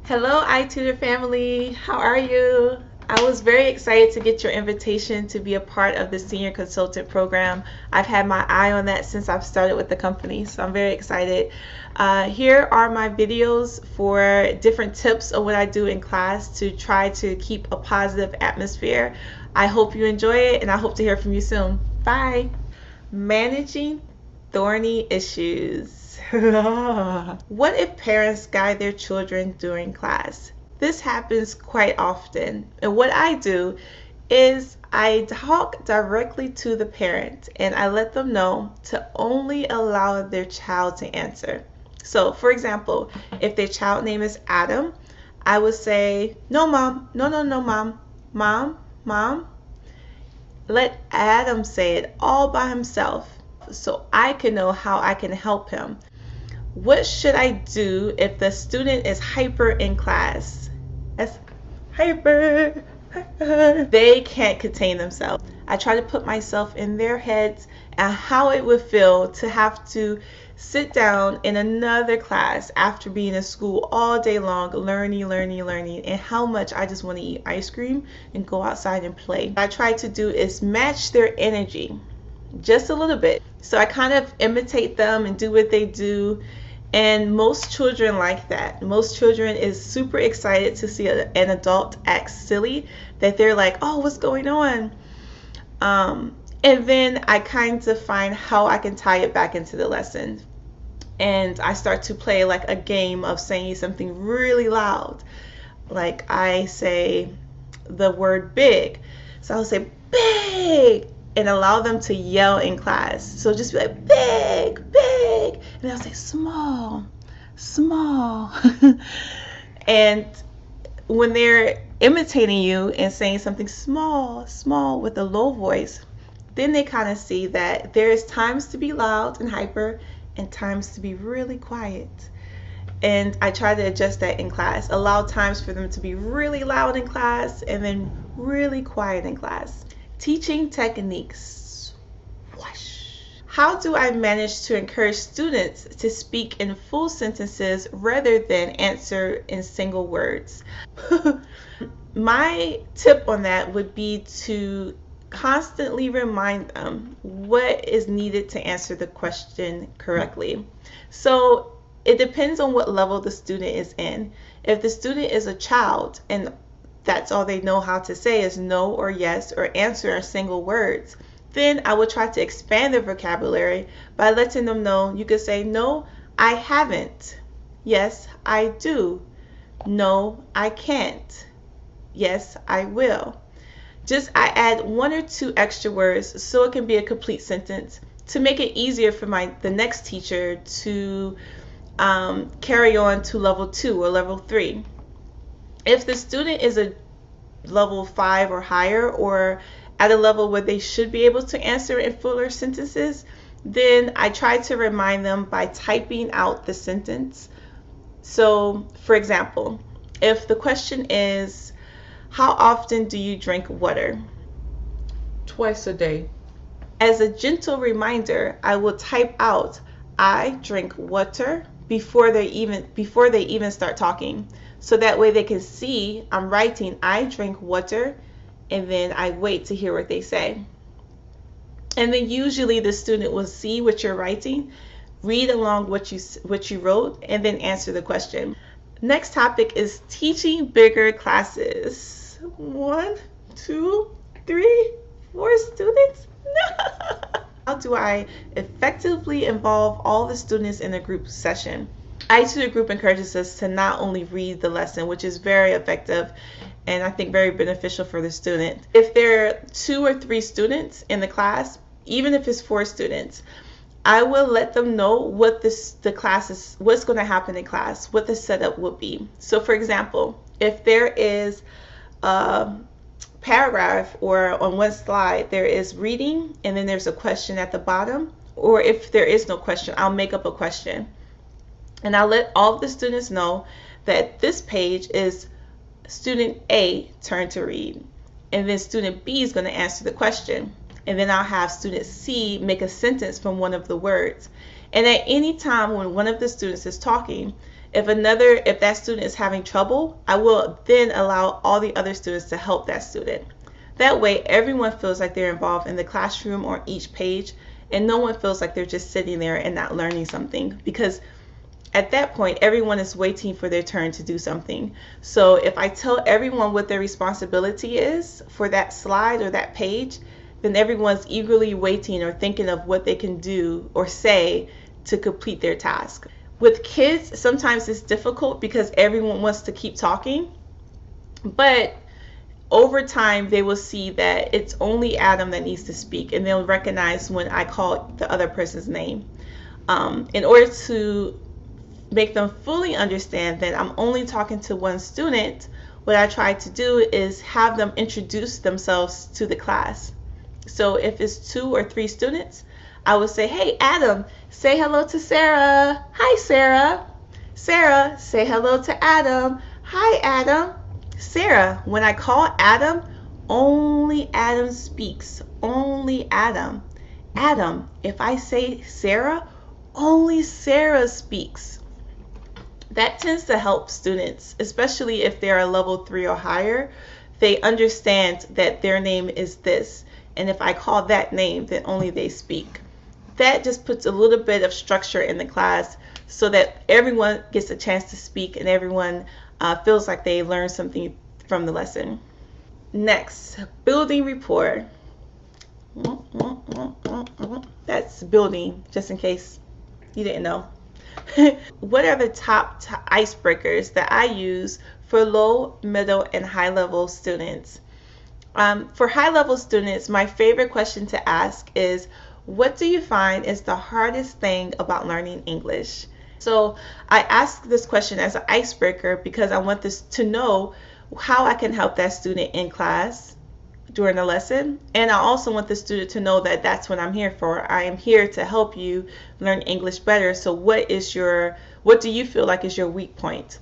Hello, iTutor family. How are you? I was very excited to get your invitation to be a part of the Senior Consultant Program. I've had my eye on that since I've started with the company, so I'm very excited. Here are my videos for different tips of what I do in class to try to keep a positive atmosphere. I hope you enjoy it, and I hope to hear from you soon. Bye. Managing thorny issues. What if parents guide their children during class? This happens quite often, and what I do is I talk directly to the parent and I let them know to only allow their child to answer. So, for example, if their child name is Adam, I would say, "No, mom, no, mom. Let Adam say it all by himself so I can know how I can help him. What should I do if the student is hyper in class?" That's hyper. They can't contain themselves. I try to put myself in their heads and how it would feel to have to sit down in another class after being in school all day long, learning, and how much I just want to eat ice cream and go outside and play. What I try to do is match their energy just a little bit. So I kind of imitate them and do what they do. And most children like that. Most children is super excited to see an adult act silly, that they're like, "Oh, what's going on?" And then I kind of find how I can tie it back into the lesson. And I start to play like a game of saying something really loud. Like I say the word big. So I'll say big and allow them to yell in class. So just be like, "Big, big." And I'll say small, small. And when they're imitating you and saying something small, small with a low voice, then they kind of see that there's times to be loud and hyper and times to be really quiet. And I try to adjust that in class. Allow times for them to be really loud in class and then really quiet in class. Teaching techniques. Whoosh. How do I manage to encourage students to speak in full sentences rather than answer in single words? My tip on that would be to constantly remind them what is needed to answer the question correctly. So it depends on what level the student is in. If the student is a child and that's all they know how to say is no or yes or answer in single words, then I would try to expand their vocabulary by letting them know you could say, "No, I haven't. Yes, I do. No, I can't. Yes, I will." Just I add one or two extra words so it can be a complete sentence to make it easier for the next teacher to carry on to level 2 or level 3. If the student is a level 5 or higher, or at a level where they should be able to answer in fuller sentences, then I try to remind them by typing out the sentence. So, for example, if the question is, "How often do you drink water?" Twice a day. As a gentle reminder, I will type out, "I drink water," before they even start talking. So that way they can see I'm writing, "I drink water," and then I wait to hear what they say. And then usually the student will see what you're writing, read along what you wrote, and then answer the question. Next topic is teaching bigger classes. 1, 2, 3, 4 students? No. How do I effectively involve all the students in a group session? iTutor Group encourages us to not only read the lesson, which is very effective and I think very beneficial for the student. If there are 2 or 3 students in the class, even if it's 4 students, I will let them know what the class is, what's going to happen in class, what the setup will be. So for example, if there is a paragraph or on one slide there is reading and then there's a question at the bottom, or if there is no question, I'll make up a question. And I'll let all of the students know that this page is student A turn to read. And then student B is going to answer the question. And then I'll have student C make a sentence from one of the words. And at any time when one of the students is talking, If that student is having trouble, I will then allow all the other students to help that student. That way, everyone feels like they're involved in the classroom or each page, and no one feels like they're just sitting there and not learning something, because at that point, everyone is waiting for their turn to do something. So if I tell everyone what their responsibility is for that slide or that page, then everyone's eagerly waiting or thinking of what they can do or say to complete their task. With kids, sometimes it's difficult because everyone wants to keep talking, but over time they will see that it's only Adam that needs to speak, and they'll recognize when I call the other person's name. In order to make them fully understand that I'm only talking to one student, what I try to do is have them introduce themselves to the class. So if it's 2 or 3 students, I would say, hey, Adam, say hello to Sarah. Hi, Sarah. Sarah, say hello to Adam. Hi, Adam. Sarah, when I call Adam, only Adam speaks. Only Adam. Adam, if I say Sarah, only Sarah speaks. That tends to help students, especially if they're a level 3 or higher. They understand that their name is this, and if I call that name, then only they speak. That just puts a little bit of structure in the class so that everyone gets a chance to speak and everyone feels like they learned something from the lesson. Next, building rapport. That's building, just in case you didn't know. What are the top icebreakers that I use for low, middle, and high level students? For high level students, my favorite question to ask is, what do you find is the hardest thing about learning English? So I ask this question as an icebreaker because I want this to know how I can help that student in class during the lesson, and I also want the student to know that that's what I'm here for. I am here to help you learn English better. So what do you feel like is your weak point?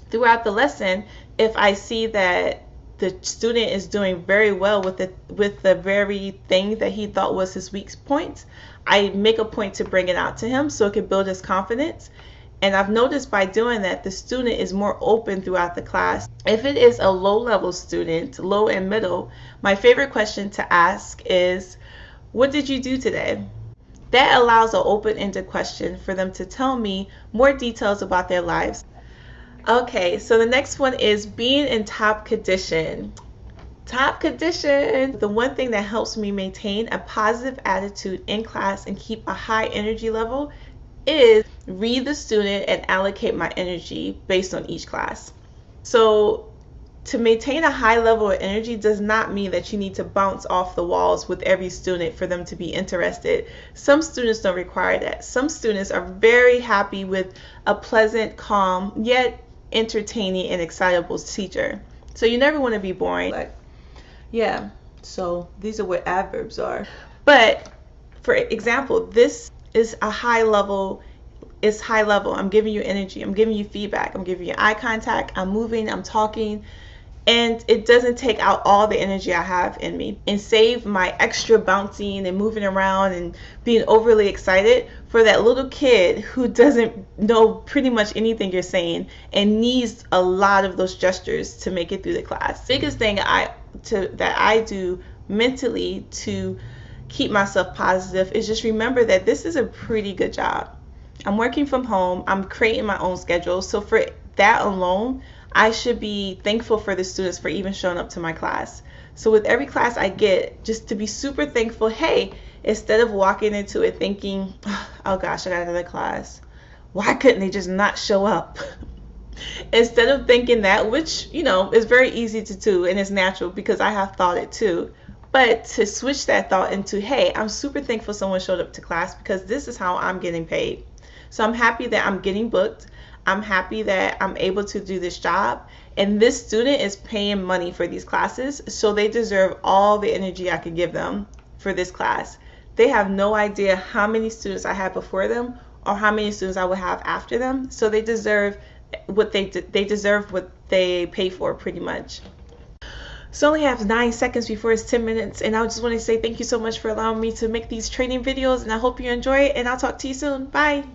Throughout the lesson, if I see that the student is doing very well with the very thing that he thought was his weak point, I make a point to bring it out to him so it can build his confidence. And I've noticed by doing that, the student is more open throughout the class. If it is a low-level student, low and middle, my favorite question to ask is, what did you do today? That allows an open-ended question for them to tell me more details about their lives. Okay, so the next one is being in top condition. Top condition. The one thing that helps me maintain a positive attitude in class and keep a high energy level is read the student and allocate my energy based on each class. So to maintain a high level of energy does not mean that you need to bounce off the walls with every student for them to be interested. Some students don't require that. Some students are very happy with a pleasant, calm, yet entertaining and excitable teacher. So you never want to be boring. Yeah, so these are what adverbs are. But for example, this is a high level. It's high level. I'm giving you energy. I'm giving you feedback. I'm giving you eye contact. I'm moving. I'm talking. And it doesn't take out all the energy I have in me and save my extra bouncing and moving around and being overly excited for that little kid who doesn't know pretty much anything you're saying and needs a lot of those gestures to make it through the class. The biggest thing that I do mentally to keep myself positive is just remember that this is a pretty good job. I'm working from home. I'm creating my own schedule. So for that alone, I should be thankful for the students for even showing up to my class. So with every class I get, just to be super thankful, hey, instead of walking into it thinking, oh gosh, I got another class. Why couldn't they just not show up? Instead of thinking that, which, is very easy to do and it's natural because I have thought it too. But to switch that thought into, hey, I'm super thankful someone showed up to class because this is how I'm getting paid. So I'm happy that I'm getting booked. I'm happy that I'm able to do this job. And this student is paying money for these classes, so they deserve all the energy I could give them for this class. They have no idea how many students I had before them or how many students I will have after them. So they deserve what they deserve what they pay for pretty much. So I only have 9 seconds before it's 10 minutes, and I just want to say thank you so much for allowing me to make these training videos, and I hope you enjoy it, and I'll talk to you soon. Bye.